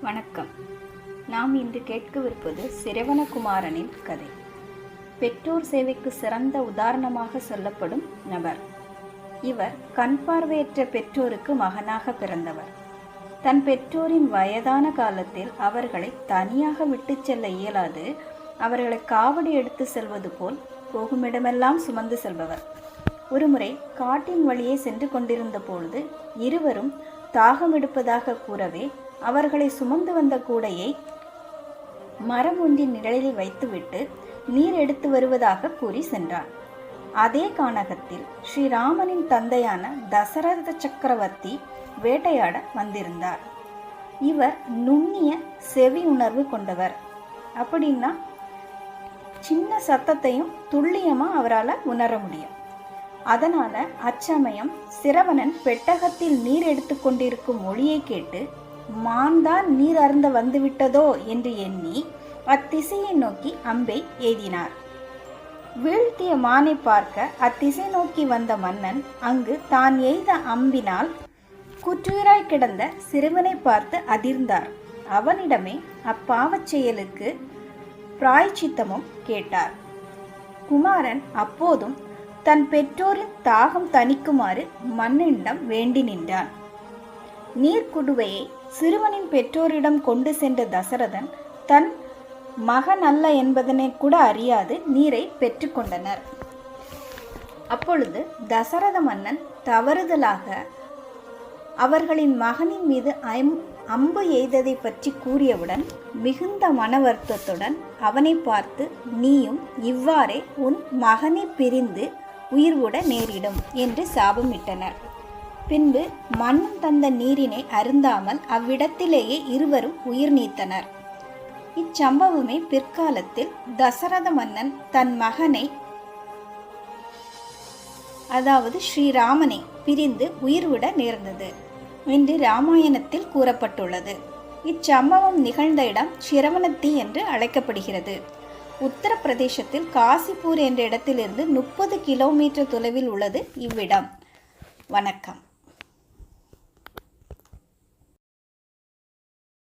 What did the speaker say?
வணக்கம். நாம் இன்று கேட்கவிருப்பது சிரவணகுமாரனின் கதை. பெற்றோர் சேவைக்கு சிறந்த உதாரணமாக சொல்லப்படும் நபர். இவர் கண் பார்வையற்ற பெற்றோருக்கு மகனாக பிறந்தவர். தன் பெற்றோரின் வயதான காலத்தில் அவர்களை தனியாக விட்டு செல்ல இயலாது அவர்களை காவடி எடுத்து செல்வது போல் போகுமிடமெல்லாம் சுமந்து செல்பவர். ஒருமுறை காட்டின் வழியே சென்று கொண்டிருந்த பொழுது இருவரும் தாகம் எடுப்பதாக கூறவே அவர்களை சுமந்து வந்த கூடையை மரம் ஒன்றின் நிழலில் வைத்துவிட்டு நீர் எடுத்து வருவதாக கூறி சென்றார். அதே கானகத்தில் ஸ்ரீராமனின் தந்தையான தசரத சக்கரவர்த்தி வேட்டையாட வந்திருந்தார். இவர் நுண்ணிய செவி உணர்வு கொண்டவர். அப்படின்னா சின்ன சத்தத்தையும் துல்லியமா அவரால் உணர முடியும். அதனால அச்சமயம் சிரவணன் பெட்டகத்தில் நீர் எடுத்து கொண்டிருக்கும் ஒளியை கேட்டு மான்தான் நீர் அருந்த வந்துவிட்டதோ என்று எண்ணி அத்திசையை நோக்கி அம்பை எய்தினார். வீழ்த்திய மானை பார்க்க அத்திசை நோக்கி வந்த மன்னன் அங்கு தான் எய்த அம்பினால் குற்றுயிராய் கிடந்த சிறுவனை பார்த்து அதிர்ந்தார். அவனிடமே அப்பாவச் செயலுக்கு பிராயச்சித்தமும் கேட்டார். குமாரன் அப்போதும் தன் பெற்றோரின் தாகம் தணிக்குமாறு மன்னனிடம் வேண்டி நின்றான். நீர்க்குடுவையை சிறுவனின் பெற்றோரிடம் கொண்டு சென்ற தசரதன் தன் மகன் அல்ல என்பதனை கூட அறியாது நீரை பெற்றுக்கொண்டனர். அப்பொழுது தசரத மன்னன் தவறுதலாக அவர்களின் மகனின் மீது அம்பு எய்ததை பற்றி கூறியவுடன் மிகுந்த மன வருத்தத்துடன் அவனை பார்த்து, நீயும் இவ்வாறே உன் மகனை பிரிந்து உயிர்விட நேரிடும் என்று சாபமிட்டனர். பின்பு மன்னன் தந்த நீரினை அருந்தாமல் அவ்விடத்திலேயே இருவரும் உயிர் நீத்தனர். இச்சம்பவமே பிற்காலத்தில் தசரத மன்னன் தன் மகனை, அதாவது ஸ்ரீராமனை பிரிந்து உயிர்விட நேர்ந்தது என்று இராமாயணத்தில் கூறப்பட்டுள்ளது. இச்சம்பவம் நிகழ்ந்த இடம் சிரவணத்தி என்று அழைக்கப்படுகிறது. உத்தரப்பிரதேசத்தில் காசிப்பூர் என்ற இடத்திலிருந்து 30 கிலோமீட்டர் தொலைவில் உள்ளது இவ்விடம். வணக்கம்.